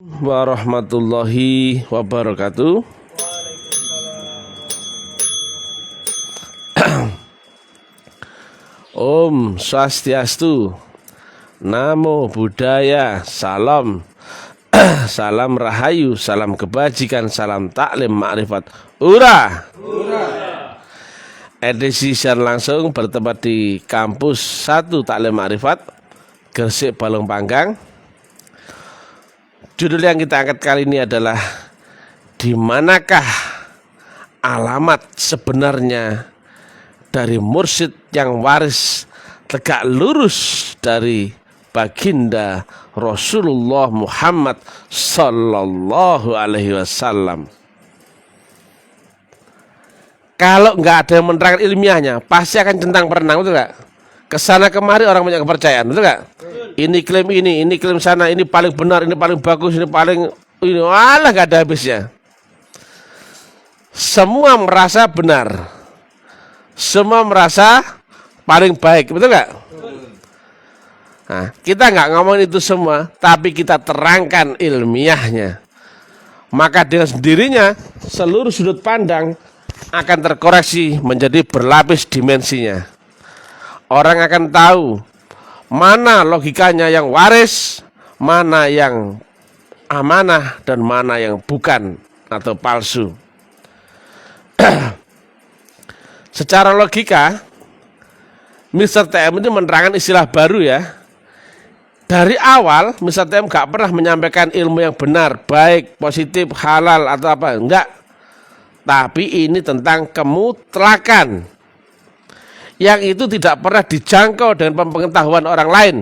Warahmatullahi wabarakatuh. Om Swastiastu, Namo Buddhaya, salam, salam rahayu, salam kebajikan, salam taklim ma'rifat. Ura. Edisi siaran langsung bertempat di kampus 1 Taklim Ma'rifat, Gresik, Balong Panggang. Judul yang kita angkat kali ini adalah di manakah alamat sebenarnya dari mursyid yang waris tegak lurus dari baginda Rasulullah Muhammad sallallahu alaihi wasallam. Kalau nggak ada yang menerangkan ilmiahnya, pasti akan centang perenang, betul nggak? Kesana kemari orang banyak kepercayaan, betul nggak? Ini klaim sana, ini paling benar, ini paling bagus, ini alah nggak ada habisnya. Semua merasa benar, semua merasa paling baik, betul nggak? Nah, kita nggak ngomongin itu semua, tapi kita terangkan ilmiahnya. Maka dengan sendirinya seluruh sudut pandang akan terkoreksi menjadi berlapis dimensinya. Orang akan tahu mana logikanya yang waris, mana yang amanah, dan mana yang bukan atau palsu. Secara logika, Mr. TM ini menerangkan istilah baru ya. Dari awal Mr. TM gak pernah menyampaikan ilmu yang benar, baik, positif, halal atau apa, enggak. Tapi ini tentang kemutlakan, yang itu tidak pernah dijangkau dengan pengetahuan orang lain.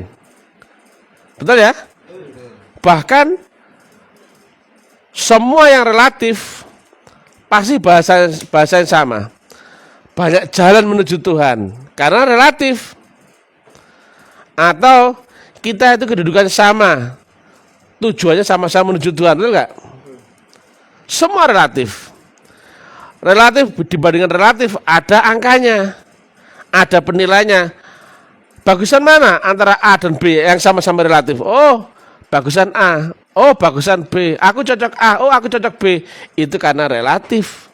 Betul ya? Bahkan semua yang relatif pasti bahasa yang sama. Banyak jalan menuju Tuhan karena relatif. Atau kita itu kedudukan sama, tujuannya sama-sama menuju Tuhan, betul nggak? Semua relatif. Relatif dibandingkan relatif ada angkanya, ada penilaiannya. Bagusan mana antara A dan B yang sama-sama relatif? Oh, bagusan A. Oh, bagusan B. Aku cocok A. Oh, aku cocok B. Itu karena relatif.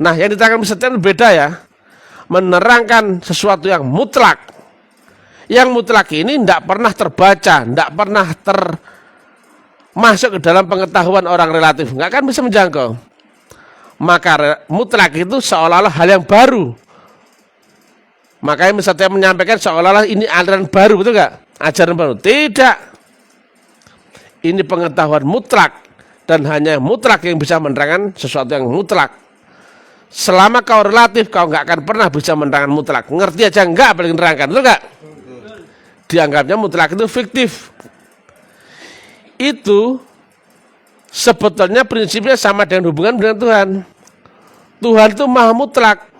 Nah, yang diterangkan Mr. beda ya. Menerangkan sesuatu yang mutlak. Yang mutlak ini tidak pernah terbaca, tidak pernah masuk ke dalam pengetahuan orang relatif. Nggak akan bisa menjangkau. Maka mutlak itu seolah-olah hal yang baru. Makanya misalnya menyampaikan seolah-olah ini aliran baru, betul nggak? Ajaran baru. Tidak. Ini pengetahuan mutlak. Dan hanya mutlak yang bisa menerangkan sesuatu yang mutlak. Selama kau relatif, kau nggak akan pernah bisa menerangkan mutlak. Ngerti aja nggak boleh menerangkan, betul nggak? Dianggapnya mutlak itu fiktif. Itu sebetulnya prinsipnya sama dengan hubungan dengan Tuhan. Tuhan itu maha mutlak.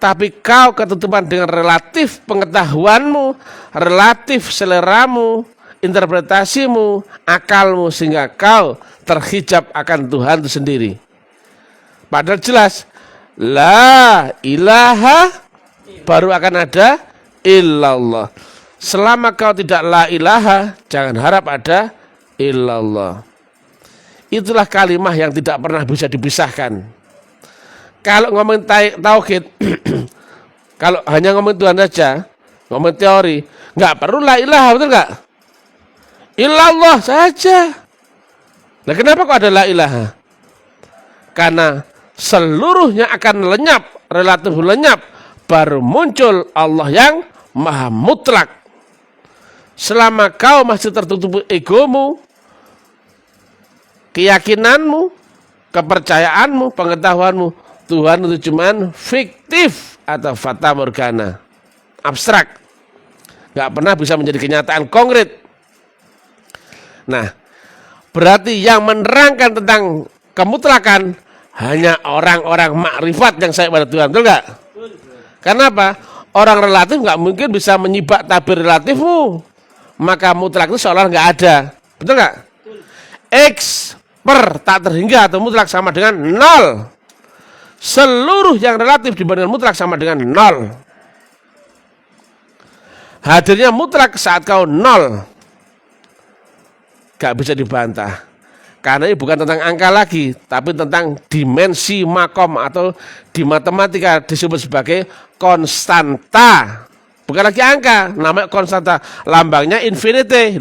Tapi kau ketutupan dengan relatif pengetahuanmu, relatif seleramu, interpretasimu, akalmu, sehingga kau terhijab akan Tuhan itu sendiri. Padahal jelas, la ilaha baru akan ada illallah. Selama kau tidak la ilaha, jangan harap ada illallah. Itulah kalimah yang tidak pernah bisa dipisahkan. Kalau ngomongin tauhid, kalau hanya ngomongin Tuhan saja, ngomongin teori, nggak perlu la ilaha, betul nggak? Illallah saja. Nah, kenapa kok ada la ilaha? Karena seluruhnya akan lenyap, relatif lenyap, baru muncul Allah yang maha mutlak. Selama kau masih tertutup egomu, keyakinanmu, kepercayaanmu, pengetahuanmu, Tuhan itu cuman fiktif atau fata morgana, abstrak, nggak pernah bisa menjadi kenyataan konkret. Nah, berarti yang menerangkan tentang kemutlakan hanya orang-orang makrifat yang saya pada Tuhan, betul nggak? Kenapa? Orang relatif nggak mungkin bisa menyibak tabir relatifmu, maka mutlak itu seolah nggak ada, betul nggak? X per tak terhingga atau mutlak sama dengan 0. Seluruh yang relatif dibandingkan mutlak sama dengan 0. Hadirnya mutlak saat kau 0. gak bisa dibantah. Karena ini bukan tentang angka lagi, tapi tentang dimensi makom atau di matematika disebut sebagai konstanta. Bukan lagi angka, namanya konstanta, lambangnya infinity.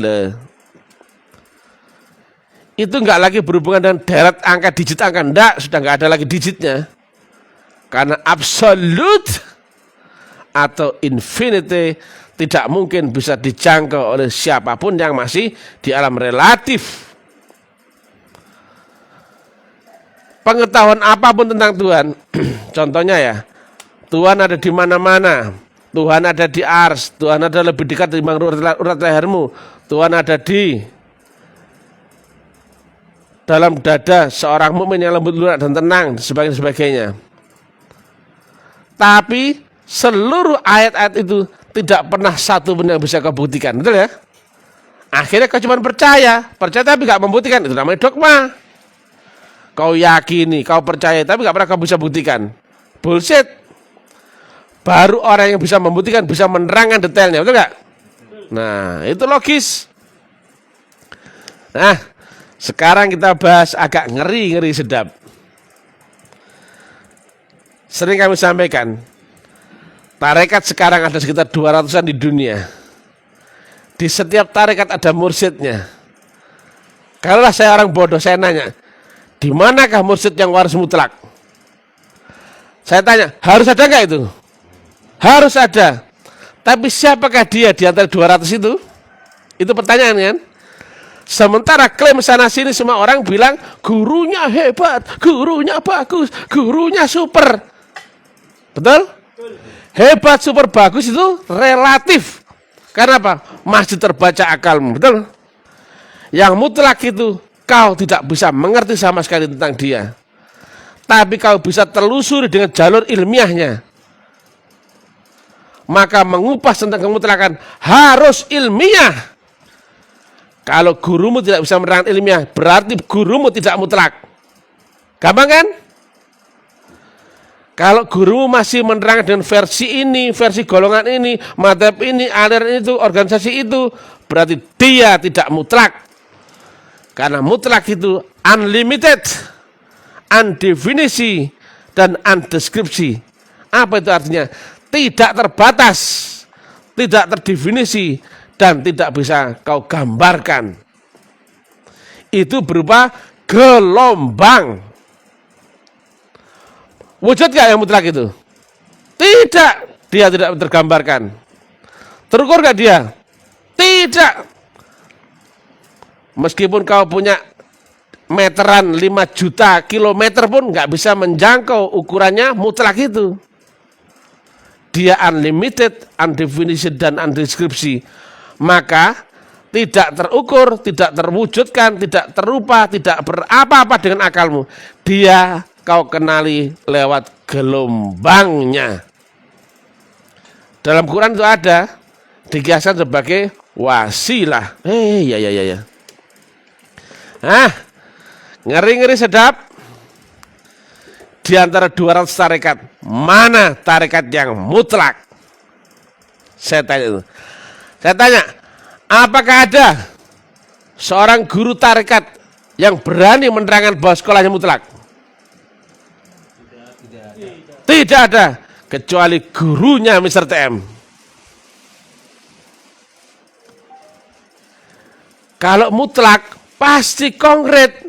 Itu enggak lagi berhubungan dengan deret angka, digit angka, enggak, sudah enggak ada lagi digitnya. Karena absolute atau infinity tidak mungkin bisa dijangkau oleh siapapun yang masih di alam relatif. Pengetahuan apapun tentang Tuhan, contohnya ya, Tuhan ada di mana-mana. Tuhan ada di ars, Tuhan ada lebih dekat dari urat lehermu, Tuhan ada di dalam dada seorang mukmin yang lembut lunak dan tenang, sebagainya. Tapi seluruh ayat-ayat itu tidak pernah satu pun yang bisa kau buktikan, betul ya? Akhirnya kau cuma percaya tapi gak membuktikan, itu namanya dogma. Kau yakini, kau percaya, tapi gak pernah kau bisa buktikan. Bullshit. Baru orang yang bisa membuktikan, bisa menerangkan detailnya, betul gak? Nah, itu logis. Nah, sekarang kita bahas agak ngeri sedap. Sering kami sampaikan, tarekat sekarang ada sekitar 200-an di dunia. Di setiap tarekat ada mursyidnya. Kalaulah saya orang bodoh, saya nanya, di manakah mursyid yang waris mutlak? Saya tanya, harus ada nggak itu? Harus ada. Tapi siapakah dia di antara 200 itu? Itu pertanyaan kan? Sementara klaim sana sini semua orang bilang gurunya hebat, gurunya bagus, gurunya super. Betul? Hebat, super, bagus itu relatif. Karena apa? Masih terbaca akalmu, betul? Yang mutlak itu kau tidak bisa mengerti sama sekali tentang dia. Tapi kau bisa telusuri dengan jalur ilmiahnya. Maka mengupas tentang kemutlakan harus ilmiah. Kalau gurumu tidak bisa menerangkan ilmiah, berarti gurumu tidak mutlak. Gampang kan? Kalau gurumu masih menerangkan dengan versi ini, versi golongan ini, madhab ini, aliran itu, organisasi itu, berarti dia tidak mutlak. Karena mutlak itu unlimited, undefinisi, dan undeskripsi. Apa itu artinya? Tidak terbatas, tidak terdefinisi, dan tidak bisa kau gambarkan. Itu berupa gelombang. Wujud gak yang mutlak itu? Tidak, dia tidak tergambarkan. Terukur gak dia? Tidak. Meskipun kau punya meteran 5 juta kilometer pun gak bisa menjangkau ukurannya mutlak itu. Dia unlimited, undefinited, dan undeskripsi. Maka tidak terukur, tidak terwujudkan, tidak terupa, tidak berapa-apa dengan akalmu. Dia kau kenali lewat gelombangnya. Dalam Quran itu ada dikiaskan sebagai wasilah. Ya. Ngeri-ngeri sedap. Di antara 200 tarekat, mana tarekat yang mutlak? Saya tanya, apakah ada seorang guru tarekat yang berani menerangkan bahwa sekolahnya mutlak? Tidak ada, kecuali gurunya Mr. TM. Kalau mutlak, pasti konkret.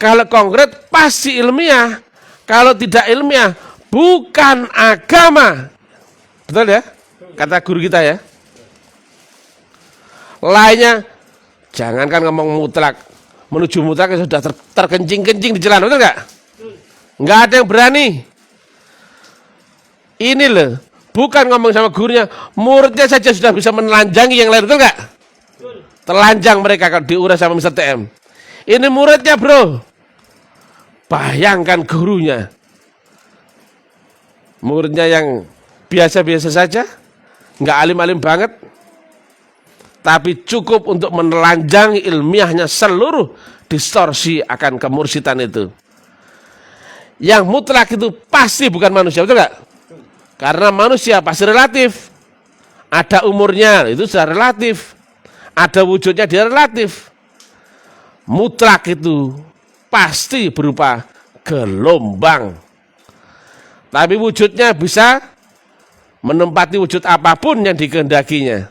Kalau konkret, pasti ilmiah. Kalau tidak ilmiah, bukan agama. Betul ya? Kata guru kita ya. Lainnya, jangankan ngomong mutlak. Menuju mutlak sudah terkencing-kencing di jalan, betul nggak? Nggak ada yang berani. Ini loh, bukan ngomong sama gurunya, muridnya saja sudah bisa menelanjangi yang lain, betul nggak? Telanjang mereka kalau diuras sama Mr. TM. Ini muridnya bro. Bayangkan gurunya. Muridnya yang biasa-biasa saja, nggak alim-alim banget, tapi cukup untuk menelanjangi ilmiahnya seluruh distorsi akan kemursitan itu. Yang mutlak itu pasti bukan manusia, betul nggak? Karena manusia pasti relatif. Ada umurnya, itu sudah relatif. Ada wujudnya, dia relatif. mutlak itu pasti berupa gelombang. Tapi wujudnya bisa menempati wujud apapun yang dikehendakinya.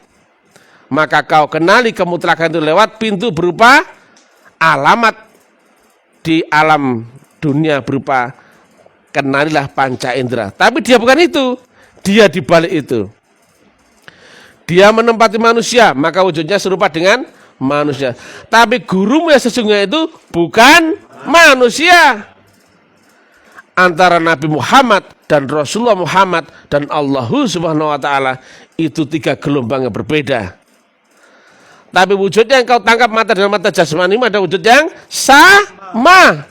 Maka kau kenali kemutlakan itu lewat pintu berupa alamat di alam dunia berupa kenalilah panca indera. Tapi dia bukan itu. Dia dibalik itu. Dia menempati manusia, maka wujudnya serupa dengan manusia. Tapi gurumu yang sesungguhnya itu bukan manusia. Antara Nabi Muhammad dan Rasulullah Muhammad dan Allah Subhanahu wa ta'ala itu 3 gelombang yang berbeda. Tapi wujudnya yang kau tangkap mata dengan mata jasmani ada wujud yang sama.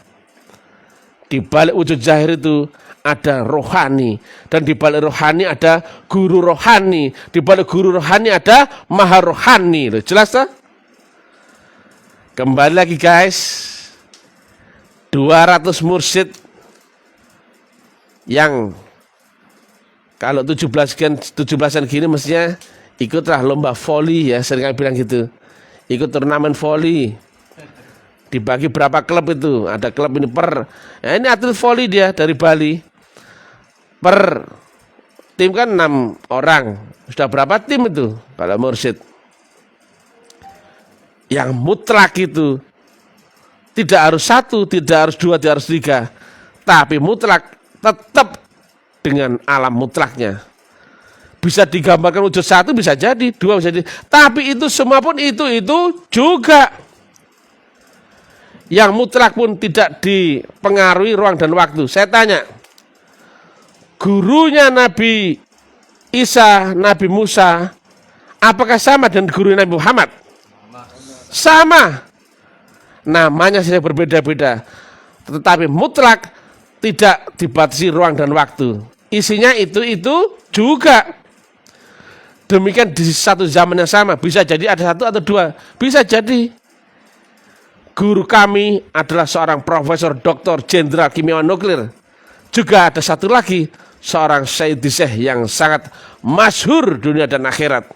Di balik wujud zahir itu ada rohani, dan di balik rohani ada guru rohani, di balik guru rohani ada maha rohani. Loh, jelas tak? Kembali lagi guys, 200 mursyid yang kalau 17-an gini mestinya ikutlah lomba voli ya, sering bilang gitu, ikut turnamen voli. Dibagi berapa klub itu, ada klub ini ini atlet voli dia dari Bali. Per tim kan 6 orang. Sudah berapa tim itu kalau mursyid? Yang mutlak itu tidak harus 1, tidak harus 2, tidak harus 3. Tapi mutlak tetap dengan alam mutlaknya. Bisa digambarkan wujud 1 bisa jadi, 2 bisa jadi. Tapi itu semua pun itu juga. Yang mutlak pun tidak dipengaruhi ruang dan waktu. Saya tanya, gurunya Nabi Isa, Nabi Musa, apakah sama dengan guru Nabi Muhammad? Sama. Namanya saja berbeda-beda. Tetapi mutlak tidak dibatasi ruang dan waktu. Isinya itu juga. Demikian di satu zaman yang sama. Bisa jadi ada 1 atau 2. Bisa jadi. Guru kami adalah seorang profesor doktor jenderal kimia nuklir. Juga ada 1 lagi, seorang Sayyidi Syekh yang sangat masyhur dunia dan akhirat.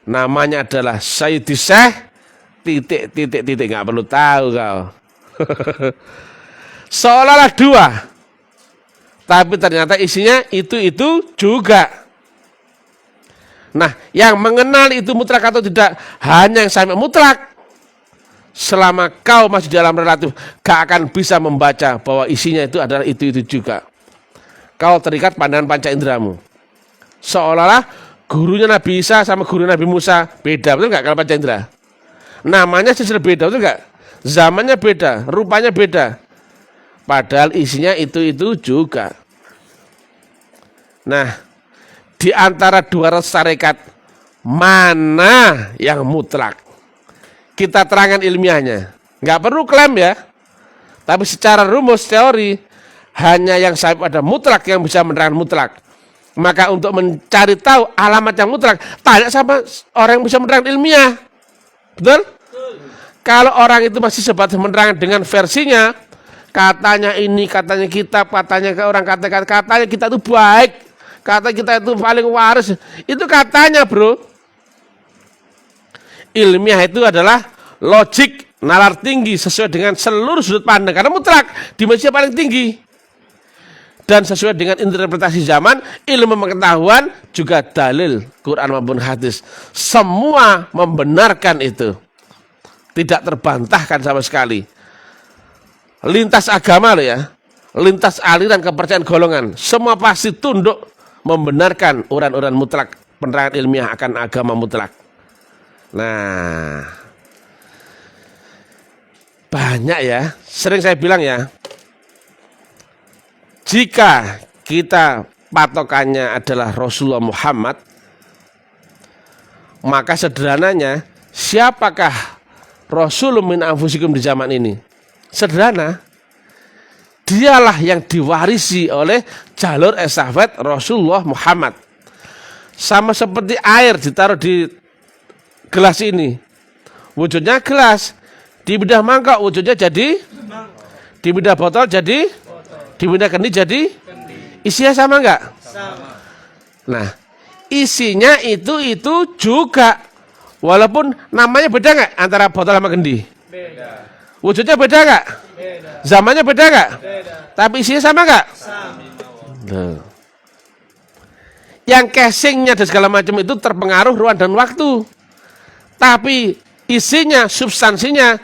Namanya adalah Sayyidi Syekh titik, nggak perlu tahu kau. Seolah-olah 2, tapi ternyata isinya itu juga. Nah, yang mengenal itu mutlak atau tidak hanya yang sampai mutlak. Selama kau masih dalam relatif, gak akan bisa membaca bahwa isinya itu adalah itu juga. Kau terikat pandangan panca inderamu. Seolah-olah gurunya Nabi Isa sama guru Nabi Musa beda, betul gak kalau panca indera? Namanya saja beda, betul gak? Zamannya beda, rupanya beda. Padahal isinya itu juga. Nah, di antara 200 tarekat, mana yang mutlak? Kita terangkan ilmiahnya. Nggak perlu klaim ya. Tapi secara rumus teori, hanya yang sampai pada mutlak yang bisa menerangkan mutlak. Maka untuk mencari tahu alamat yang mutlak, tanya sama orang yang bisa menerangkan ilmiah. Betul? Kalau orang itu masih sebatas menerangkan dengan versinya, katanya ini, katanya kitab, katanya ke orang, katanya kita itu baik, kata kita itu paling waris, itu katanya bro. Ilmiah itu adalah logik, nalar tinggi sesuai dengan seluruh sudut pandang, karena mutlak, dimensi paling tinggi. Dan sesuai dengan interpretasi zaman, ilmu pengetahuan juga dalil Quran maupun hadis. Semua membenarkan itu. Tidak terbantahkan sama sekali. Lintas agama loh ya, lintas aliran kepercayaan golongan, semua pasti tunduk membenarkan uran-uran mutlak, penerangan ilmiah akan agama mutlak. Nah, banyak ya, sering saya bilang ya, jika kita patokannya adalah Rasulullah Muhammad, maka sederhananya, siapakah Rasulun min anfusikum di zaman ini? Sederhana, dialah yang diwarisi oleh jalur estafet Rasulullah Muhammad. Sama seperti air ditaruh di gelas ini, wujudnya gelas, di bedah mangkok wujudnya jadi, di bedah botol jadi, di bedah kendi jadi, isinya sama enggak? Sama. Nah, isinya itu juga, Walaupun namanya beda nggak antara botol sama kendi? Beda. Wujudnya beda nggak? Beda. Zamannya beda nggak? Beda. Tapi isinya sama nggak? Sama. Nah. Yang casingnya dan segala macam itu terpengaruh ruang dan waktu. Tapi isinya, substansinya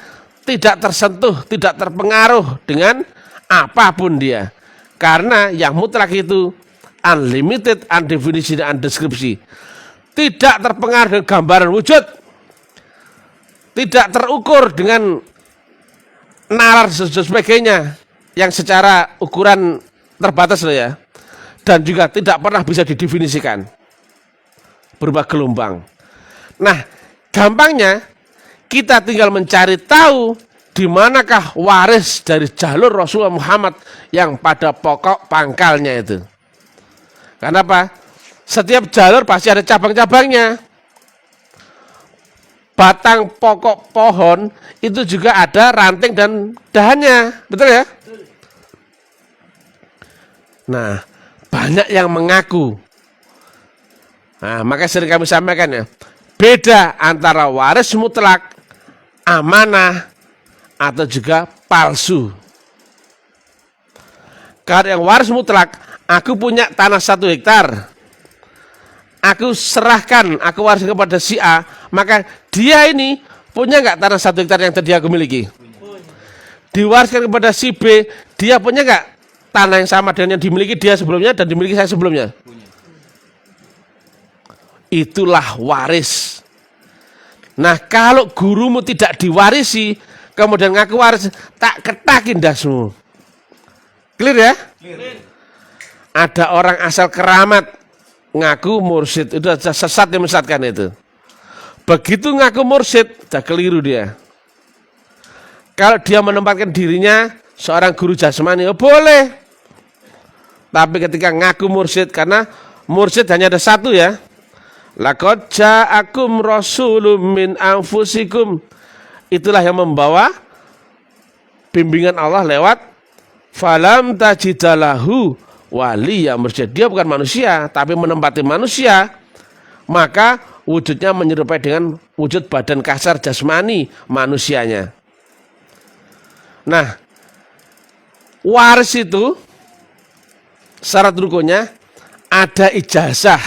tidak tersentuh, tidak terpengaruh dengan apapun dia. Karena yang mutlak itu unlimited, undefined, undeskripsi. Tidak terpengaruh dengan gambaran wujud. Tidak terukur dengan nalar dan sebagainya yang secara ukuran terbatas loh ya. Dan juga tidak pernah bisa didefinisikan berupa gelombang. Nah, gampangnya kita tinggal mencari tahu di manakah waris dari jalur Rasulullah Muhammad yang pada pokok pangkalnya itu. Kenapa? Setiap jalur pasti ada cabang-cabangnya. Batang pokok pohon itu juga ada ranting dan dahannya. Betul ya? Nah, banyak yang mengaku. Nah, makanya sering kami sampaikan ya. Beda antara waris mutlak, amanah, atau juga palsu. Kalau yang waris mutlak, aku punya tanah 1 hektar. Aku serahkan, aku wariskan kepada si A, maka dia ini punya nggak tanah 1 hektar yang tadi aku miliki? Diwariskan kepada si B, dia punya nggak tanah yang sama dengan yang dimiliki dia sebelumnya dan dimiliki saya sebelumnya? Itulah waris. Nah, kalau gurumu tidak diwarisi, kemudian ngaku waris, tak ketakin dasmu. Clear ya? Clear. Ada orang asal keramat ngaku mursyid, itu sesat yang mesatkan itu. Begitu ngaku mursyid, udah keliru dia. Kalau dia menempatkan dirinya seorang guru jasmani, oh boleh. Tapi ketika ngaku mursyid, karena mursyid hanya ada satu ya. Laqad ja'akum rasulun min anfusikum. Itulah yang membawa bimbingan Allah lewat falam tajidalahu waliya mursyid. Dia bukan manusia, tapi menempati manusia. Maka wujudnya menyerupai dengan wujud badan kasar jasmani manusianya. Nah, waris itu syarat rukunnya ada ijazah,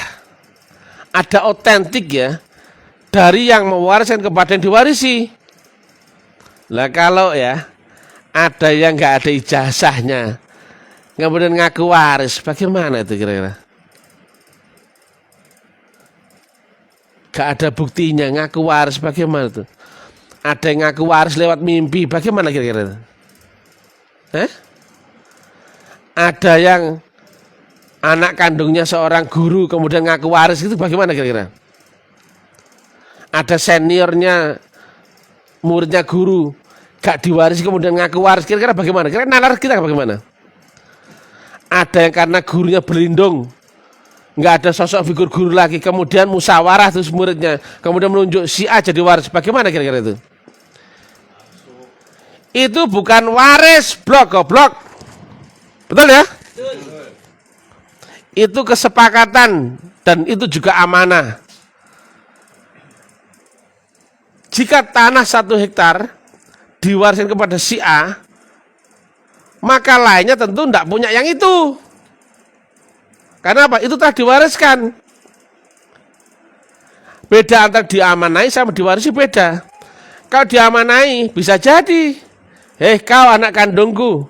ada otentik ya, dari yang mewariskan kepada yang diwarisi. Lah kalau ya ada yang nggak ada ijazahnya, kemudian ngaku waris, bagaimana itu kira-kira? Gak ada buktinya, ngaku waris, bagaimana itu? Ada yang ngaku waris lewat mimpi, bagaimana kira-kira? Ada yang anak kandungnya seorang guru kemudian ngaku waris, itu bagaimana kira-kira? Ada seniornya, muridnya guru, gak diwarisi kemudian ngaku waris, kira-kira bagaimana? Kira-kira nalar kita bagaimana? Ada yang karena gurunya berlindung, nggak ada sosok figur guru lagi, kemudian musyawarah terus muridnya, kemudian menunjuk si A jadi waris. Bagaimana kira-kira itu? Itu bukan waris, goblok. Betul ya? Itu kesepakatan dan itu juga amanah. Jika tanah 1 hektar diwariskan kepada si A, maka lainnya tentu tidak punya yang itu. Karena apa? Itu telah diwariskan. Beda antara diamanai sama diwarisi beda. Kalau diamanai bisa jadi, kau anak kandungku,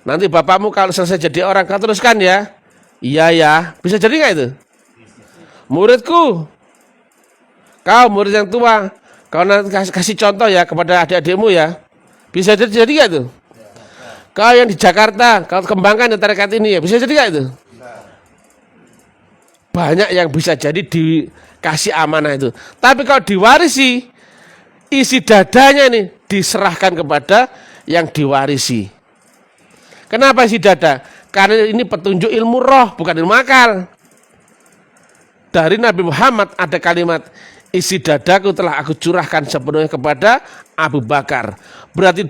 nanti bapakmu kalau selesai jadi orang kau teruskan ya. Iya ya, bisa jadi nggak itu? Muridku, kau murid yang tua, kau nanti kasih contoh ya kepada adik-adikmu ya. Bisa jadi nggak itu? Kau yang di Jakarta, kau kembangkan tarekat ini ya, bisa jadi nggak itu? Banyak yang bisa jadi dikasih amanah itu. Tapi kalau diwarisi, isi dadanya nih diserahkan kepada yang diwarisi. Kenapa isi dada? Karena ini petunjuk ilmu roh, bukan ilmu akal. Dari Nabi Muhammad ada kalimat, isi dadaku telah aku curahkan sepenuhnya kepada Abu Bakar. Berarti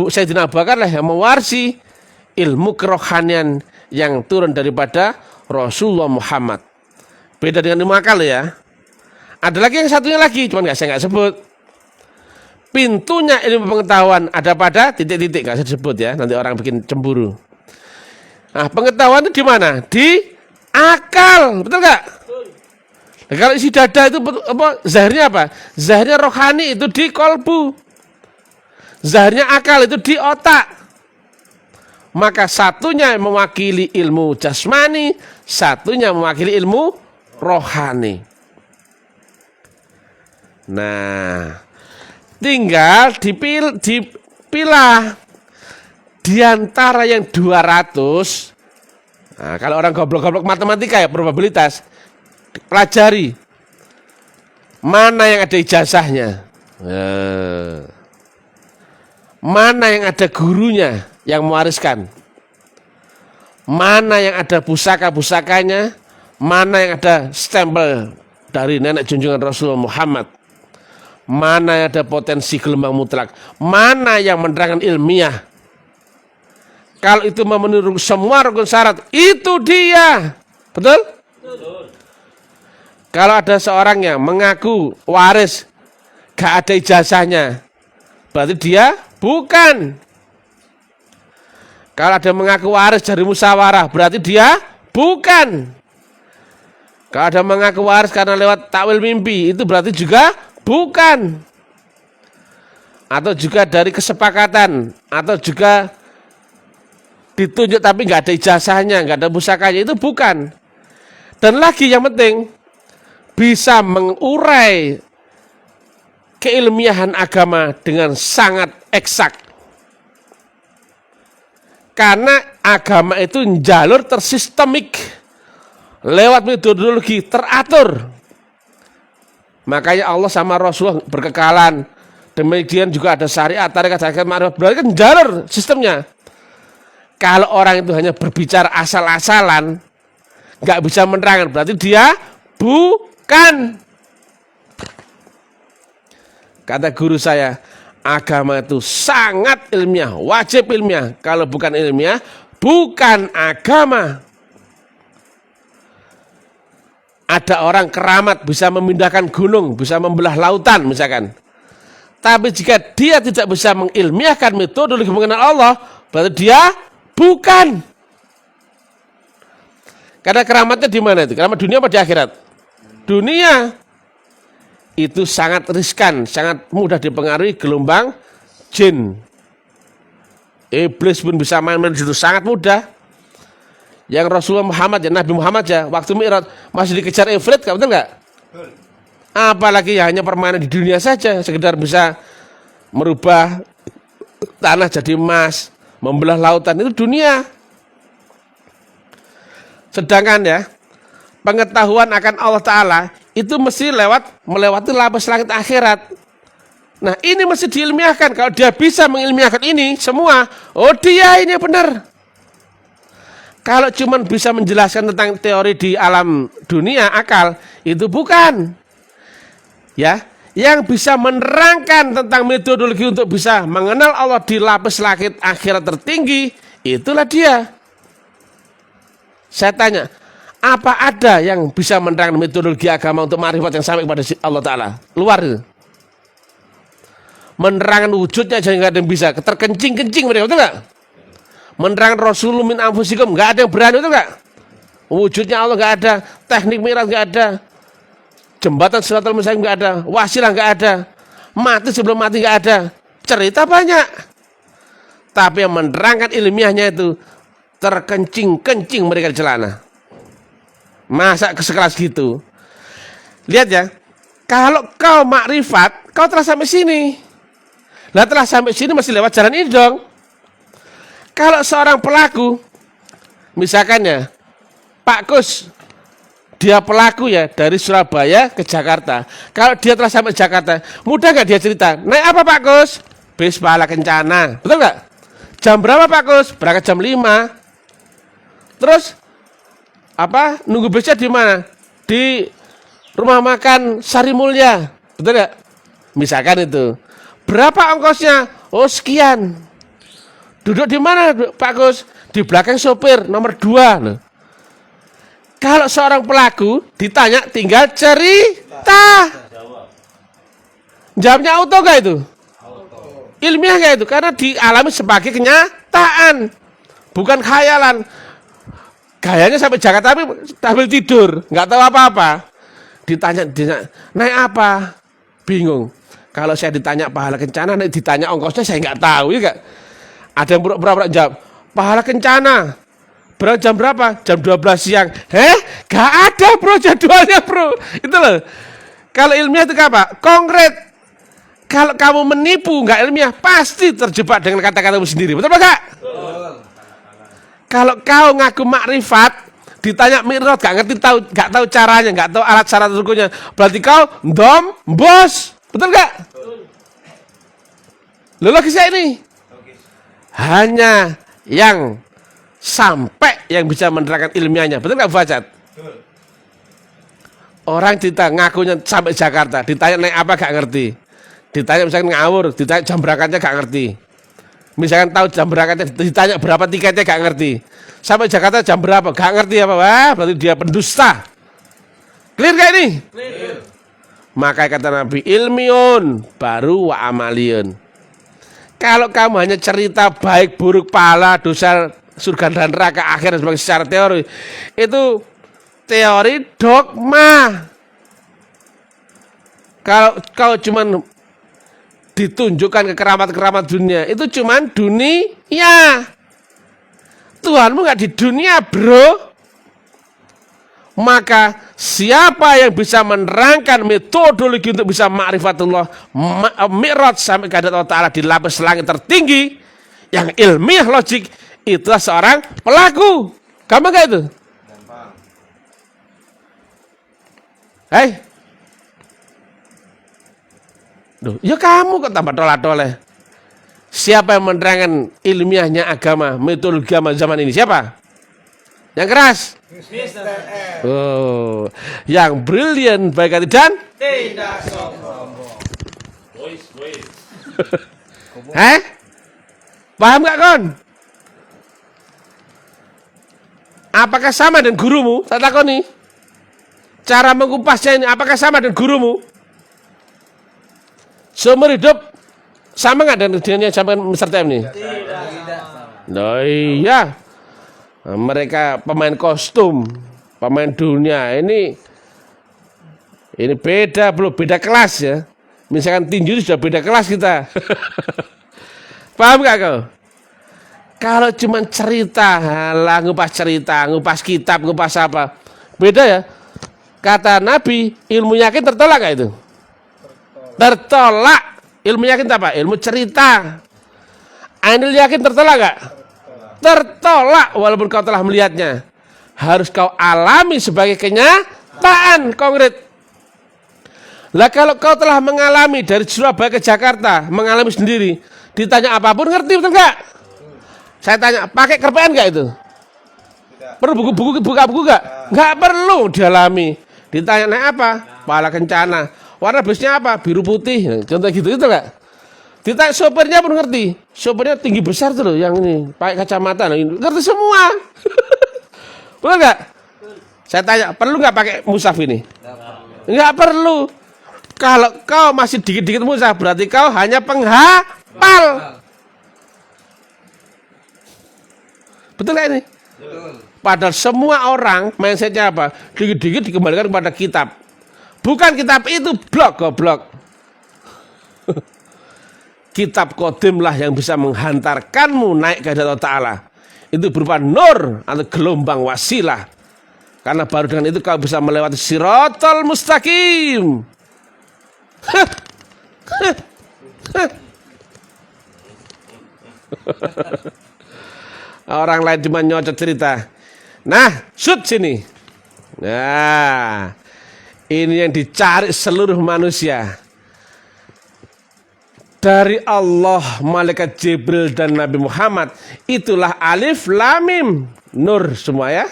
Sayyidina Abu Bakar lah yang mewarisi ilmu kerohanian yang turun daripada Rasulullah Muhammad. Beda dengan ilmu akal ya. Ada lagi yang satunya lagi, cuman saya nggak sebut. Pintunya ilmu pengetahuan ada pada titik-titik, nggak usah disebut ya, nanti orang bikin cemburu. Nah, pengetahuan itu di mana? Di akal, betul nggak? Nah, kalau isi dada itu apa? Zahirnya apa? Zahirnya rohani itu di kolbu. Zahirnya akal itu di otak. Maka satunya mewakili ilmu jasmani, satunya mewakili ilmu rohani. Nah, tinggal dipilah di antara yang 200. Nah, kalau orang goblok-goblok matematika ya probabilitas, pelajari mana yang ada ijazahnya, mana yang ada gurunya yang mewariskan, mana yang ada pusaka-pusakanya, mana yang ada stempel dari nenek junjungan Rasulullah Muhammad, mana yang ada potensi gelombang mutlak, mana yang menerangkan ilmiah. Kalau itu memenuhi semua rukun syarat, itu dia. Betul? Betul. Kalau ada seorang yang mengaku waris, gak ada ijazahnya, berarti dia bukan. Kalau ada mengaku waris dari musyawarah, berarti dia bukan. Kalau ada mengaku waris karena lewat takwil mimpi, itu berarti juga bukan. Atau juga dari kesepakatan, atau juga ditunjuk tapi nggak ada ijazahnya, nggak ada pusakanya, itu bukan. Dan lagi yang penting, bisa mengurai keilmiahan agama dengan sangat eksak. Karena agama itu jalur tersistemik, lewat metodologi teratur. Makanya Allah sama Rasulullah berkekalan. Demikian juga ada syariat, tarekat, ma'rifat, berarti kan jalur sistemnya. Kalau orang itu hanya berbicara asal-asalan, nggak bisa menerangkan, berarti dia bukan. Kata guru saya, agama itu sangat ilmiah, wajib ilmiah. Kalau bukan ilmiah, bukan agama. Ada orang keramat bisa memindahkan gunung, bisa membelah lautan misalkan. Tapi jika dia tidak bisa mengilmiahkan metodologi mengenal Allah, berarti dia bukan. Karena keramatnya di mana itu? Keramat dunia apa di akhirat? Dunia. Itu sangat riskan, sangat mudah dipengaruhi gelombang jin. Iblis pun bisa main-main di situ, sangat mudah. Yang Rasulullah Muhammad ya, Nabi Muhammad ya, waktu Mi'raj masih dikejar ifrit, betul nggak? Apalagi ya hanya permainan di dunia saja, sekedar bisa merubah tanah jadi emas, membelah lautan, itu dunia. Sedangkan ya, pengetahuan akan Allah Ta'ala itu mesti melewati lapis langit akhirat. Nah, ini mesti diilmiahkan. Kalau dia bisa mengilmiahkan ini semua, oh dia ini benar. Kalau cuma bisa menjelaskan tentang teori di alam dunia, akal, itu bukan. Ya, yang bisa menerangkan tentang metodologi untuk bisa mengenal Allah di lapis langit akhirat tertinggi, itulah dia. Saya tanya, apa ada yang bisa menerangkan metodologi agama untuk ma'rifat yang sampai kepada Allah Ta'ala? Luar itu. Menerangkan wujudnya aja nggak ada yang bisa. Terkencing-kencing mereka, betul nggak? Menerangkan Rasulullah min anfusikum, nggak ada yang berani, betul nggak? Wujudnya Allah nggak ada, teknik mi'raj nggak ada, jembatan Shiratal Mustaqim nggak ada, wasilah nggak ada, mati sebelum mati nggak ada, cerita banyak. Tapi yang menerangkan ilmiahnya itu terkencing-kencing mereka di celana. Masa sekelas gitu? Lihat ya, kalau kau makrifat, kau telah sampai sini. Lah telah sampai sini masih lewat jalan ini dong. Kalau seorang pelaku, misalkan ya, Pak Kus, dia pelaku ya dari Surabaya ke Jakarta. Kalau dia telah sampai Jakarta, mudah nggak dia cerita? Naik apa Pak Kus? Bis Pahala Kencana, betul nggak? Jam berapa Pak Kus? Berangkat jam 5. Terus apa? Nunggu bisnya di mana? Di rumah makan Sari Mulya, betul nggak? Misalkan itu. Berapa ongkosnya? Oh sekian. Duduk di mana Pak Kus? Di belakang sopir nomor 2. Kalau seorang pelaku ditanya tinggal cerita. Jawabnya auto gak itu? Ilmiah gak itu? Karena dialami sebagai kenyataan, bukan khayalan. Gayanya sampai Jakarta tapi sambil tidur, nggak tahu apa-apa. Ditanya, naik apa? Bingung. Kalau saya ditanya pahala kencana, ditanya ongkosnya saya nggak tahu, ya gak? Ada yang berapa jawab, pahala kencana. Jam berapa? Jam 12 siang. Gak ada bro jadwalnya bro. Itu loh. Kalau ilmiah itu apa? Konkret. Kalau kamu menipu nggak ilmiah, pasti terjebak dengan kata-katamu sendiri. Betul gak? Betul. Kalau kau ngaku makrifat, ditanya mi'raj gak tahu caranya, gak tahu alat syarat rukunnya, berarti kau bos. Betul gak? Betul. Logisnya ini. Hanya yang sampai yang bisa menerangkan ilmiahnya. Betul gak Bu Facat? Betul. Orang ngakunya sampai Jakarta, ditanya naik apa gak ngerti. Ditanya misalkan ngawur, ditanya jam berangkatnya gak ngerti. Misalkan tahu jam berangkatnya, ditanya berapa tiketnya gak ngerti. Sampai Jakarta jam berapa? Gak ngerti apa? Wah, berarti dia pendusta. Clear gak ini? Clear. Maka kata Nabi, ilmiun baru wa amaliyun. Kalau kamu hanya cerita baik buruk pahala dosa surga dan neraka akhir sebagai secara teori, itu teori dogma. Kalau kau cuman ditunjukkan ke keramat-keramat dunia, itu cuman dunia. Tuhanmu nggak di dunia bro. Maka siapa yang bisa menerangkan metodologi untuk bisa ma'rifatullah, mi'raj sampai ke hadirat Allah Ta'ala di lapis langit tertinggi yang ilmiah logik, itulah seorang pelaku. Gampang gak itu? Gampang. Ya kamu kok tambah tolak-toleh. Siapa yang menerangkan ilmiahnya agama, metodologi agama zaman ini? Siapa? Yang keras? Oh, yang brilian, baik hati dan tidak sombong. Paham gak kon? Apakah sama dengan gurumu? Saya takoni. Cara mengupasnya ini apakah sama dengan gurumu? Seumur hidup sama nggak dengan yang sampai Mr. TM ini? Tidak. Nah, iya. Nah, mereka pemain kostum, pemain dunia ini beda belum beda kelas ya. Misalkan tinju sudah beda kelas kita. Paham nggak kau? Kalau cuma cerita, ngupas kitab, ngupas apa, beda ya. Kata Nabi, ilmu yakin tertolak nggak itu? Tertolak. Ilmu yakin apa? Ilmu cerita. Ainul yakin tertolak nggak? Tertolak walaupun kau telah melihatnya. Harus kau alami sebagai kenyataan konkret. Lah kalau kau telah mengalami dari Surabaya ke Jakarta, mengalami sendiri, ditanya apapun ngerti betul nggak? Saya tanya, pakai kerpean nggak itu? Perlu buka buku nggak? Nggak perlu dialami. Ditanya naik apa? Pahala kencana. Warna busnya apa? Biru putih. Contoh gitu itu nggak? Ditanya sopirnya pun ngerti. Sopirnya tinggi besar tuh loh, yang ini pakai kacamata, ngerti semua. Betul nggak? Saya tanya, perlu nggak pakai mushaf ini? Nggak perlu. Kalau kau masih dikit-dikit mushaf, berarti kau hanya penghafal. Betul nggak ini? Betul. Padahal semua orang mindsetnya apa? Dikit-dikit dikembalikan kepada kitab. Bukan kitab itu goblok. Kitab kodim lah yang bisa menghantarkanmu naik ke hadirat Allah Ta'ala. Itu berupa nur atau gelombang wasilah. Karena baru dengan itu kau bisa melewati siratal mustaqim. Orang lain cuma nyocot cerita. Nah, shoot sini. Nah, ini yang dicari seluruh manusia. Dari Allah, malaikat Jibril dan Nabi Muhammad. Itulah alif lam mim. Nur semua ya.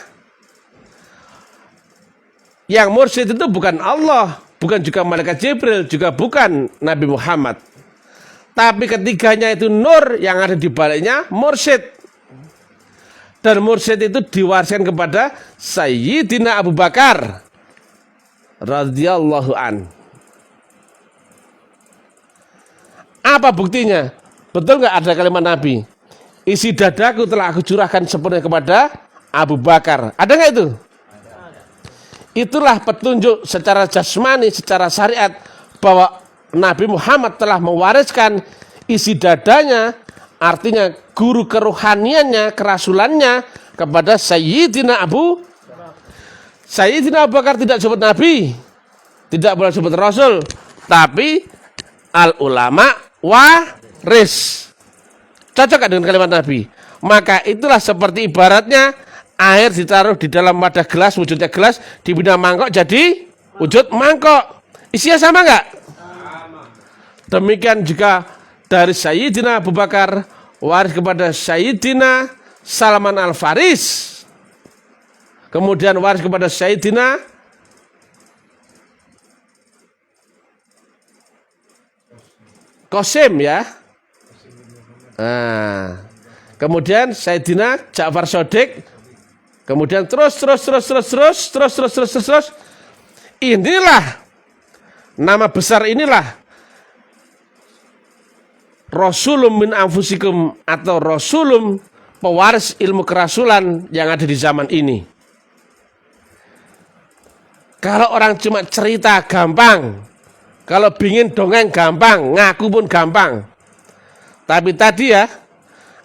Yang mursyid itu bukan Allah, bukan juga malaikat Jibril, juga bukan Nabi Muhammad. Tapi ketiganya itu nur, yang ada di baliknya mursyid. Dan mursyid itu diwariskan kepada Sayyidina Abu Bakar radhiyallahu an. Apa buktinya? Betul nggak ada kalimat Nabi? Isi dadaku telah aku curahkan sepenuhnya kepada Abu Bakar. Ada nggak itu? Itulah petunjuk secara jasmani, secara syariat bahwa Nabi Muhammad telah mewariskan isi dadanya, artinya guru kerohaniannya, kerasulannya kepada Sayyidina Abu Bakar. Tidak sebut Nabi, tidak boleh sebut Rasul, tapi al ulama waris. Cocok gak dengan kalimat Nabi? Maka itulah seperti ibaratnya air ditaruh di dalam wadah gelas, wujudnya gelas, dipindah mangkok jadi wujud mangkok. Isinya sama nggak? Demikian juga dari Sayyidina Abu Bakar waris kepada Sayyidina Salman Al-Faris. Kemudian waris kepada Sayyidina Qasim ya. Nah, kemudian Sayyidina Ja'far Shadiq. Kemudian terus. Inilah nama besar, inilah Rasulum min anfusikum atau Rasulum, pewaris ilmu kerasulan yang ada di zaman ini. Kalau orang cuma cerita gampang, kalau bingin dongeng gampang, ngaku pun gampang. Tapi tadi ya,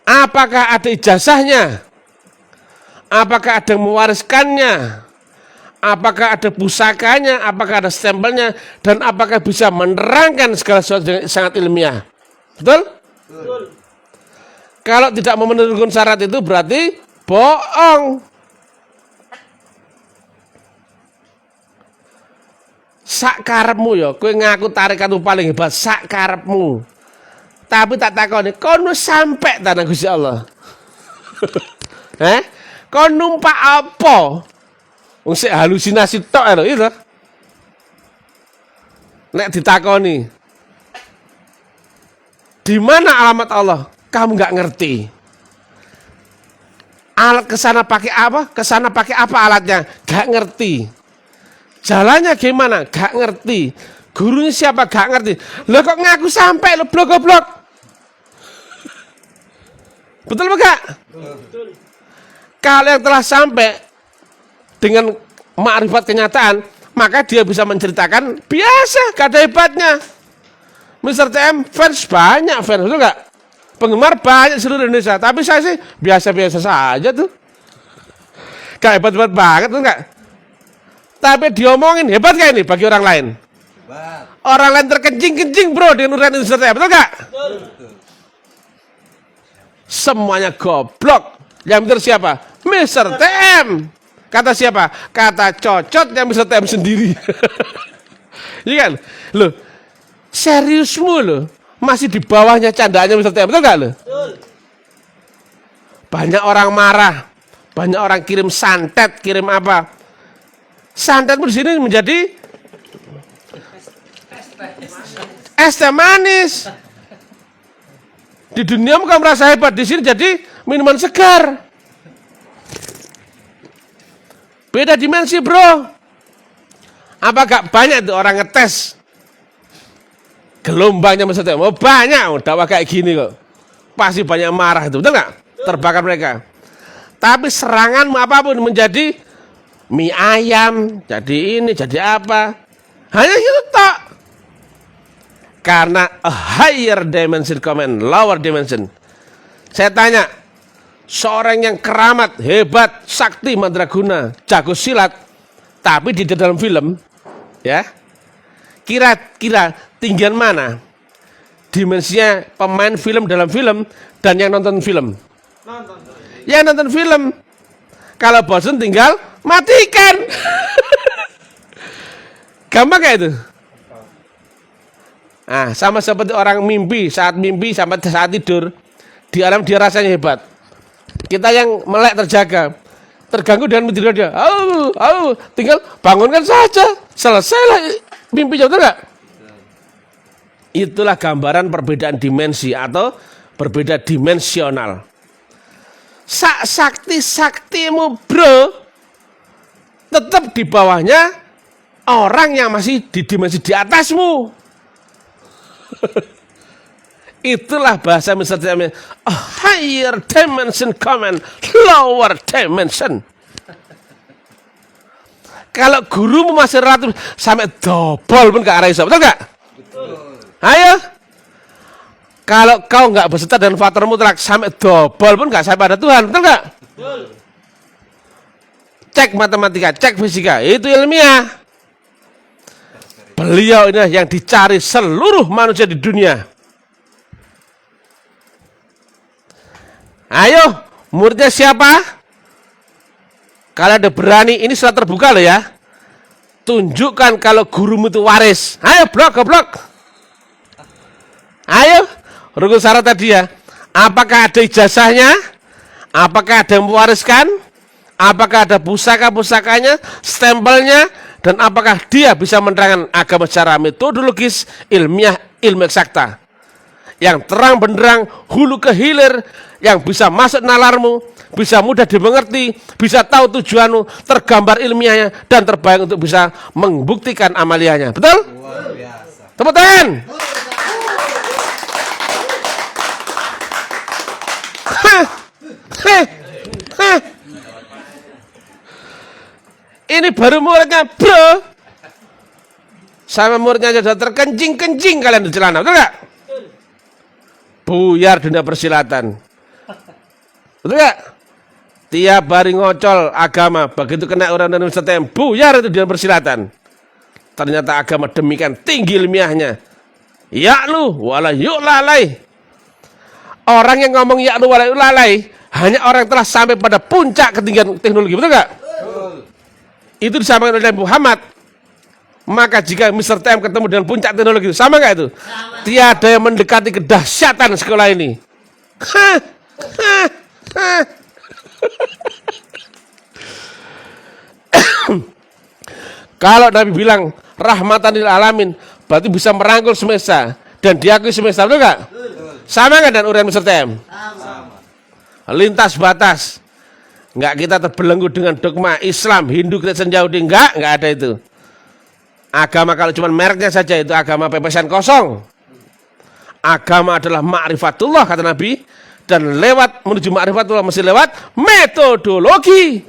apakah ada ijazahnya? Apakah ada yang mewariskannya? Apakah ada pusakanya? Apakah ada stempelnya? Dan apakah bisa menerangkan segala sesuatu yang sangat ilmiah? Betul? Betul. Kalau tidak memenuhi syarat itu berarti bohong. Sak karepmu ya, kowe ngaku tarekat paling hebat, sak karepmu. Tapi tak takoni, kono sampai tanah Gusti Allah. Kau numpak apa? Wong sik halusinasi tok lho itu. Nek ditakoni, di mana alamat Allah? Kamu nggak ngerti. Alat kesana pakai apa? Kesana pakai apa alatnya? Gak ngerti. Jalannya gimana? Gak ngerti. Gurunya siapa? Gak ngerti. Lo kok ngaku sampai lo blok-blok? Betul enggak? Betul. Kalau yang telah sampai dengan makrifat kenyataan, maka dia bisa menceritakan biasa, gak ada hebatnya. Mr. TM fans banyak, fans betul nggak? Penggemar banyak seluruh Indonesia, tapi saya sih biasa-biasa saja tuh. Gak hebat-hebat banget tuh nggak? Tapi diomongin hebat kayak ini bagi orang lain. Orang lain terkencing-kencing bro dengan urusan Mr. TM, betul nggak? Semuanya goblok. Yang benar siapa? Mr. TM. Kata siapa? Kata cocot yang Mr. TM sendiri. Iya kan? Loh, seriusmu loh. Masih di bawahnya candaannya Mr. TM, betul nggak loh? Banyak orang marah. Banyak orang kirim santet, kirim apa? Santet di sini menjadi es teh manis. Di dunia kamu merasa hebat, di sini jadi minuman segar. Beda dimensi bro. Apa gak banyak tuh orang ngetes gelombangnya maksudnya? Oh banyak, dakwah kayak gini kok. Pasti banyak marah itu, betul gak? Terbakar mereka. Tapi seranganmu apapun menjadi mie ayam, jadi ini, jadi apa? Hanya itu tak. Karena a higher dimension comment, lower dimension. Saya tanya, seorang yang keramat, hebat, sakti, mandraguna, jago silat, tapi di dalam film, ya, kira-kira tinggian mana dimensinya pemain film dalam film dan yang nonton film? Yang nonton film. Kalau bosan tinggal matikan. Gampang kayak itu. Nah, sama seperti orang mimpi, saat tidur, di alam dia rasanya hebat. Kita yang melek terjaga, terganggu dengan mimpi dia. Tinggal bangunkan saja, selesailah mimpinya, betul nggak? Itulah gambaran perbedaan dimensi atau berbeda dimensional. sak sakti-saktimu bro, tetap di bawahnya orang yang masih di dimensi di atasmu. Itulah bahasa Mr. T.M. A higher dimension command, lower dimension. Kalau gurumu masih ratus sampai dobol pun gak arah iso, betul gak? Betul. Ayo. Kalau kau nggak berserta dengan faktor mutlak sampai dobol pun nggak sampai pada Tuhan, betul nggak? Betul. Cek matematika, cek fisika, itu ilmiah. Beliau ini yang dicari seluruh manusia di dunia. Ayo, muridnya siapa? Kalau ada berani, ini sudah terbuka loh ya. Tunjukkan kalau gurumu itu waris. Ayo, blok. Ayo. Rukun syarat tadi ya. Apakah ada ijazahnya? Apakah ada yang mewariskan? Apakah ada pusaka-pusakanya, stempelnya? Dan apakah dia bisa menerangkan agama secara metodologis, ilmiah, ilmu eksakta? Yang terang benderang, hulu ke hilir, yang bisa masuk nalarmu, bisa mudah dimengerti, bisa tahu tujuanmu, tergambar ilmiahnya, dan terbayang untuk bisa membuktikan amaliyahnya. Betul? Luar biasa. Tepuk tangan. Ini baru muridnya bro. Sama muridnya sudah terkencing-kencing kalian di celana, betul gak? Buyar dunia persilatan. Betul gak? Tiap hari ngocol agama, begitu kena orang Indonesia buyar itu dunia persilatan. Ternyata agama demikian tinggi ilmiahnya. Ya lu wala yuk lalai. Orang yang ngomong ya lu wala yuk lalai hanya orang yang telah sampai pada puncak ketinggian teknologi, betul gak? Itu disampaikan oleh Muhammad. Maka jika Mr. TM ketemu dengan puncak teknologi itu, sama nggak itu? Sama. Tiada yang mendekati kedahsyatan sekolah ini. Kalau Nabi bilang rahmatan lil alamin, berarti bisa merangkul semesta dan diakui semesta, betul nggak? Sama nggak dengan uraian Mr. TM? Sama. Lintas batas. Enggak kita terbelenggu dengan dogma Islam, Hindu, Kristen, Yahudi, enggak ada itu. Agama kalau cuma mereknya saja itu agama pepesan kosong. Agama adalah ma'rifatullah kata Nabi, dan lewat menuju ma'rifatullah mesti lewat metodologi.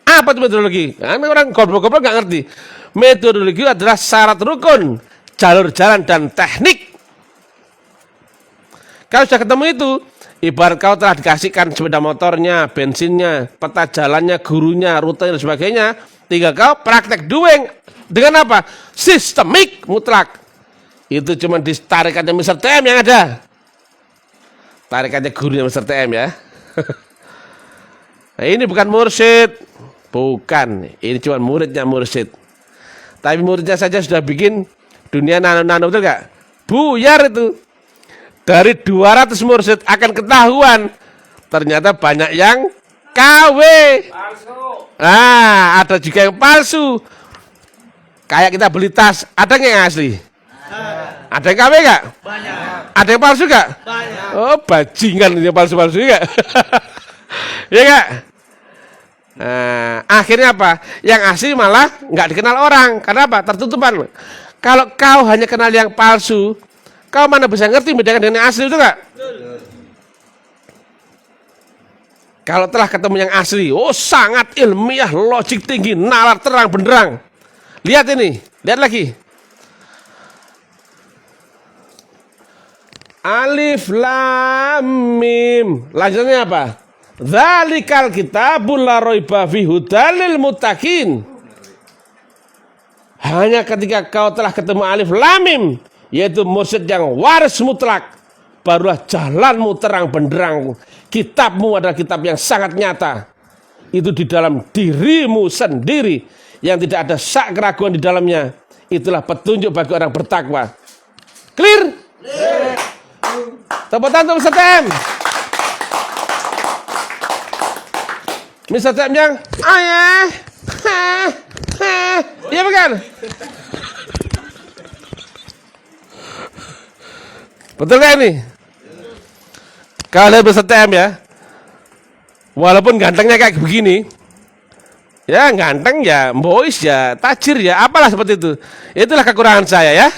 Apa itu metodologi? Nah, orang goblok-goblok enggak ngerti. Metodologi adalah syarat rukun, jalur jalan dan teknik. Kalau sudah ketemu itu, ibarat kau telah dikasihkan sepeda motornya, bensinnya, peta jalannya, gurunya, rutenya dan sebagainya, tinggal kau praktek doing. Dengan apa? Sistemik mutlak. Itu cuma ditarikannya Mr. TM yang ada. Tarikannya gurunya Mr. TM ya. Nah, ini bukan mursyid. Bukan. Ini cuma muridnya mursyid. Tapi muridnya saja sudah bikin dunia nano-nano, betul gak? Buyar itu. Dari 200 mursyid akan ketahuan ternyata banyak yang KW. Palsu. Nah, ada juga yang palsu. Kayak kita beli tas, ada nggak yang asli? Ada yang KW nggak? Banyak. Ada yang palsu nggak? Banyak. Oh, bajingan ini palsu-palsu nggak? Ya nggak? Nah, akhirnya apa? Yang asli malah nggak dikenal orang. Karena apa? Tertutupan. Kalau kau hanya kenal yang palsu, kau mana bisa ngerti bedakan dengan yang asli, itu enggak? Kalau telah ketemu yang asli, oh sangat ilmiah, logik tinggi, nalar terang benderang. Lihat ini, lihat lagi. Alif lam mim. Lanjutnya apa? Dzalikal kitabul la raiba fihi hudal lil muttaqin. Hanya ketika kau telah ketemu alif lam mim, yaitu mursyid yang waris mutlak, barulah jalanmu terang benderang. Kitabmu adalah kitab yang sangat nyata. Itu di dalam dirimu sendiri, yang tidak ada syak keraguan di dalamnya. Itulah petunjuk bagi orang bertakwa. Clear? Tepuk tangan untuk Mr. TM. Mr. TM yang ayah. Iya bukan? Betul kan ini? Kalau Mr. TM ya, Walaupun gantengnya kayak begini, ya ganteng ya, boys ya, tajir ya, apalah seperti itu. Itulah kekurangan saya ya.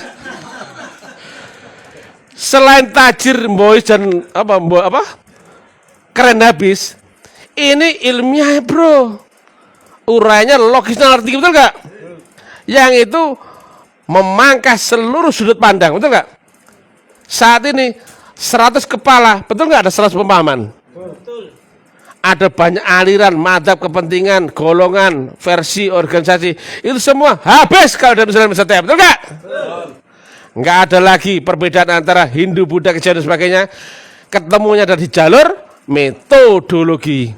Selain tajir, boys dan keren habis, ini ilmiah bro. Urainya logisnya ngerti, betul gak? Yang itu memangkas seluruh sudut pandang, betul gak? Saat ini 100 kepala, betul gak ada 100 pemahaman? Betul. Ada banyak aliran, madhab, kepentingan, golongan, versi, organisasi. Itu semua habis kalau dalam Islam Setiap, betul gak? Betul. Nggak ada lagi perbedaan antara Hindu, Buddha, Kristen dan sebagainya. Ketemunya ada di jalur metodologi.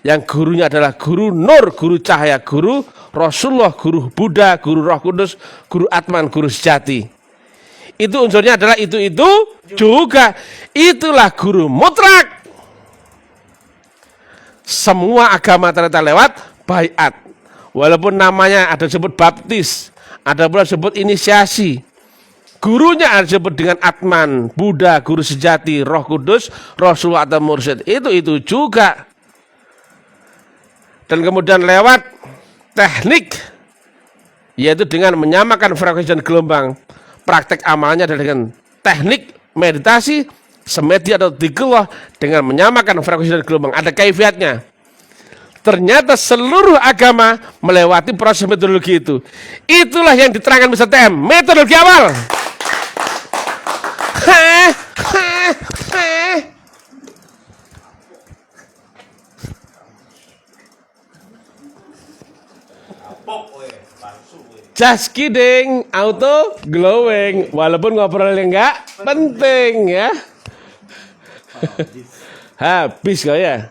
Yang gurunya adalah guru nur, guru cahaya, guru Rasulullah, guru Buddha, guru Roh Kudus, guru Atman, guru sejati. Itu unsurnya adalah itu juga. Itulah guru mutlak. Semua agama ternyata lewat baiat. Walaupun namanya ada disebut baptis, ada pula disebut inisiasi. Gurunya ada disebut dengan Atman, Buddha, guru sejati, Roh Kudus, Rasulullah atau mursyid. Itu juga. Dan kemudian lewat teknik, yaitu dengan menyamakan frekuensi dan gelombang. Praktek amalnya adalah dengan teknik meditasi, semedi atau dzikrullah dengan menyamakan frekuensi dan gelombang. Ada kaifiatnya. Ternyata seluruh agama melewati proses metodologi itu. Itulah yang diterangkan Mr. TM, metodologi awal. Just kidding, auto glowing. Walaupun ngobrolnya enggak penting ya. Habis kok ya.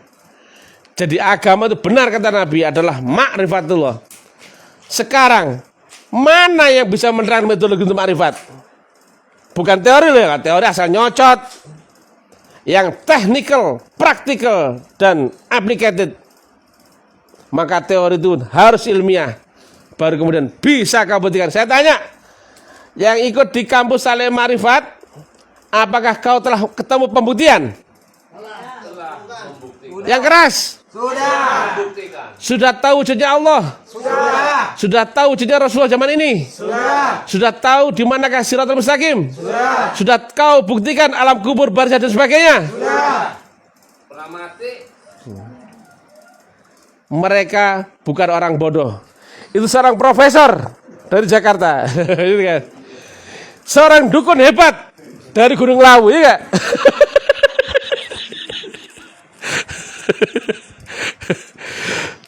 Jadi agama itu benar kata Nabi adalah ma'rifatullah. Sekarang mana yang bisa menerangkan metodologi untuk ma'rifat? Bukan teori loh ya, teori asal nyocot. Yang technical, practical, dan applicated. Maka teori itu harus ilmiah. Baru kemudian bisa kau buktikan. Saya tanya, yang ikut di kampus Salim Ma'rifat, apakah kau telah ketemu pembuktian? Yang keras? Sudah. Sudah tahu wujudnya Allah? Sudah. Sudah tahu wujudnya Rasulullah zaman ini? Sudah. Sudah tahu di manakah Siratal Mustaqim? Sudah. Sudah kau buktikan alam kubur, barzah dan sebagainya? Sudah. Pernah mati. Mereka bukan orang bodoh. Itu seorang profesor dari Jakarta. Seorang dukun hebat dari Gunung Lawu, ya gak?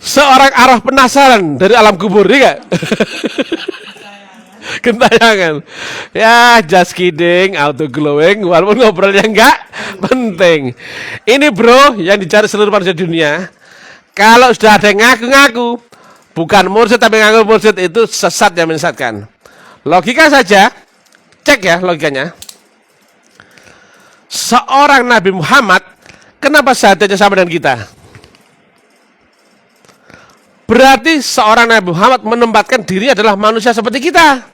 Seorang arwah penasaran dari alam kubur, ya gak? Gentayangan. Ya, just kidding, auto glowing, walaupun ngobrolnya enggak penting. Ini bro, yang dicari seluruh manusia dunia. Kalau sudah ada yang ngaku-ngaku, bukan mursyid tapi ngaku mursyid, itu sesat yang menyesatkan. Logika saja, cek ya logikanya. Seorang Nabi Muhammad, kenapa syahadatnya sama dengan kita? Berarti seorang Nabi Muhammad menempatkan diri adalah manusia seperti kita.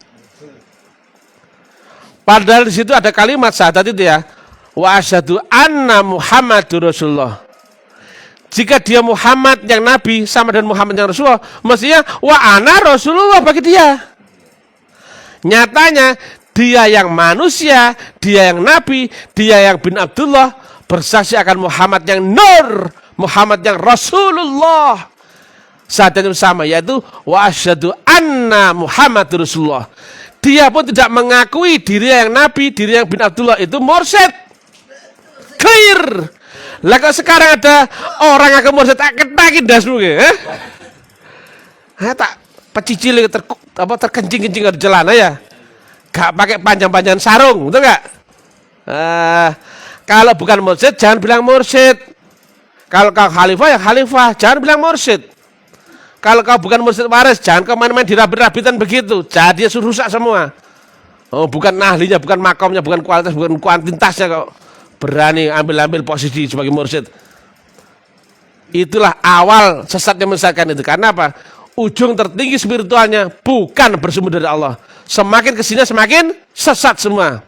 Padahal di situ ada kalimat syahadat itu ya. Wa asyhadu anna Muhammadur Rasulullah. Jika dia Muhammad yang Nabi sama dengan Muhammad yang Rasulullah, mestinya wa ana Rasulullah bagi dia. Nyatanya dia yang manusia, dia yang Nabi, dia yang bin Abdullah bersaksi akan Muhammad yang Nur, Muhammad yang Rasulullah. Syahadat yang sama, yaitu wa asyhadu anna Muhammadur Rasulullah. Dia pun tidak mengakui diri yang Nabi, diri yang bin Abdullah, itu mursyid. Clear. Lah kok sekarang ada orang yang mursyid tak ketakin dasmu ya. Tak pecicil terkencing-kencing di jalan ya. Gak pakai panjang-panjang sarung, betul enggak? Kalau bukan mursyid jangan bilang mursyid. Kalau kau khalifah ya khalifah, jangan bilang mursyid. Kalau kau bukan mursyid waris, jangan kau main-main di rabit-rabitan begitu. Jadi dia rusak semua. Oh, bukan ahlinya, bukan makomnya, bukan kualitas, bukan kuantitasnya kau berani ambil-ambil posisi sebagai mursyid. Itulah awal sesat yang menyesatkan itu. Karena apa? Ujung tertinggi spiritualnya bukan bersumber dari Allah. Semakin kesini semakin sesat semua.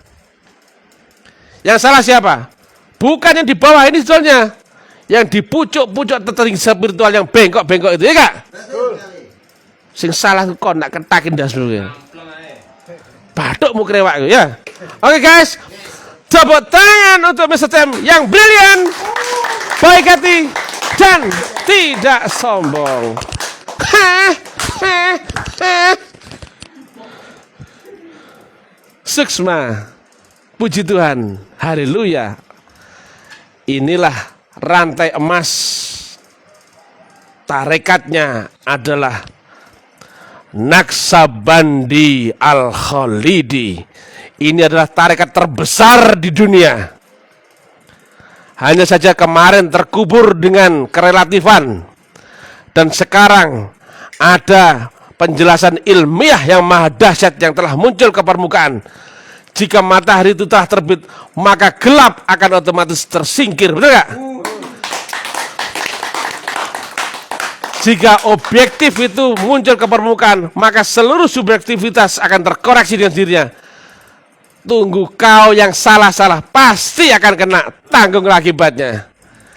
Yang salah siapa? Bukan yang di bawah ini sebetulnya. yang di pucuk-pucuk tertering spiritual yang bengkok-bengkok itu, ya Kak? Sing salah kok nak ketakin dasmu ya. Batuk mu krewak ya. Oke guys, tepuk tangan untuk Mr. Tem yang brilian, baik hati dan tidak sombong. Suksma, puji Tuhan, haleluya. Inilah rantai emas. Tarekatnya adalah Naksabandi Al-Khalidi. Ini adalah tarekat terbesar di dunia. Hanya saja kemarin terkubur dengan kerelatifan. Dan sekarang ada penjelasan ilmiah yang maha dahsyat yang telah muncul ke permukaan. Jika matahari itu telah terbit, maka gelap akan otomatis tersingkir. Betul gak? Jika objektif itu muncul ke permukaan, maka seluruh subjektivitas akan terkoreksi dengan dirinya. Tunggu kau yang salah-salah, pasti akan kena, tanggung akibatnya.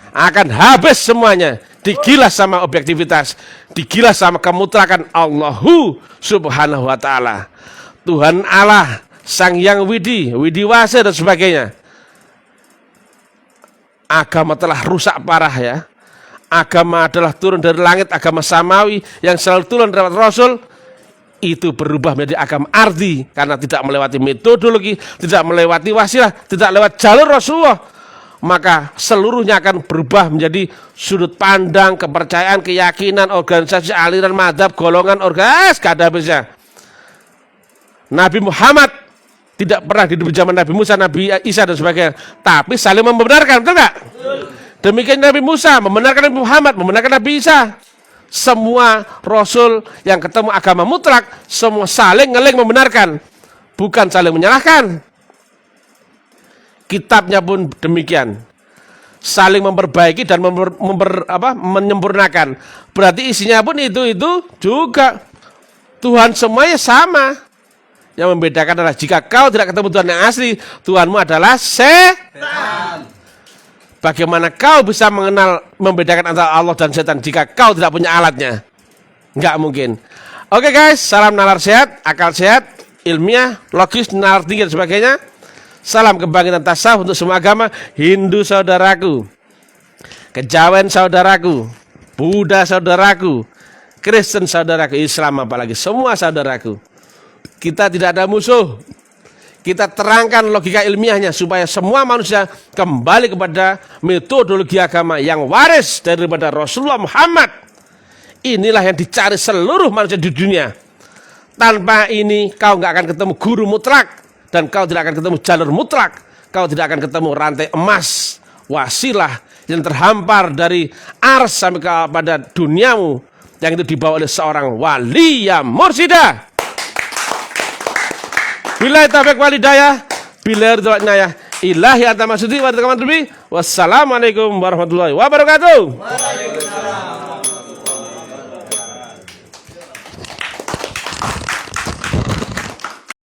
Akan habis semuanya, digilas sama objektivitas, digilas sama kemutlakan Allahu subhanahu wa ta'ala. Tuhan Allah, Sang Yang Widiwasa dan sebagainya. Agama telah rusak parah ya. Agama adalah turun dari langit, agama samawi yang selalu turun lewat Rasul. Itu berubah menjadi agama ardi karena tidak melewati metodologi, tidak melewati wasilah, tidak lewat jalur Rasulullah. Maka seluruhnya akan berubah menjadi sudut pandang, kepercayaan, keyakinan, organisasi, aliran, madhab, golongan, orgas, gak ada habisnya. Nabi Muhammad tidak pernah hidup di zaman Nabi Musa, Nabi Isa dan sebagainya, tapi saling membenarkan, betul gak? Demikian Nabi Musa membenarkan Nabi Muhammad, membenarkan Nabi Isa. Semua Rasul yang ketemu agama mutlak, semua saling ngeling membenarkan, bukan saling menyalahkan. Kitabnya pun demikian, saling memperbaiki dan menyempurnakan. Berarti isinya pun itu juga. Tuhan semuanya sama. Yang membedakan adalah jika kau tidak ketemu Tuhan yang asli, Tuhanmu adalah setan. Bagaimana kau bisa membedakan antara Allah dan setan jika kau tidak punya alatnya? Enggak mungkin. Oke guys, salam nalar sehat, akal sehat, ilmiah, logis, nalar tinggi dan sebagainya. Salam kebangkitan tasawuf untuk semua agama. Hindu saudaraku, Kejawen saudaraku, Buddha saudaraku, Kristen saudaraku, Islam apalagi, semua saudaraku. Kita tidak ada musuh. Kita terangkan logika ilmiahnya supaya semua manusia kembali kepada metodologi agama yang waris daripada Rasulullah Muhammad. Inilah yang dicari seluruh manusia di dunia. Tanpa ini kau nggak akan ketemu guru mutlak dan kau tidak akan ketemu jalur mutlak. Kau tidak akan ketemu rantai emas, wasilah yang terhampar dari ars sampai kepada duniamu yang itu dibawa oleh seorang wali yang mursyida. Billahi taufiq wal hidayah, billahi ridwan inayah, ilahi anta maksudi wa taqaman tubi. Wassalamualaikum warahmatullahi wabarakatuh.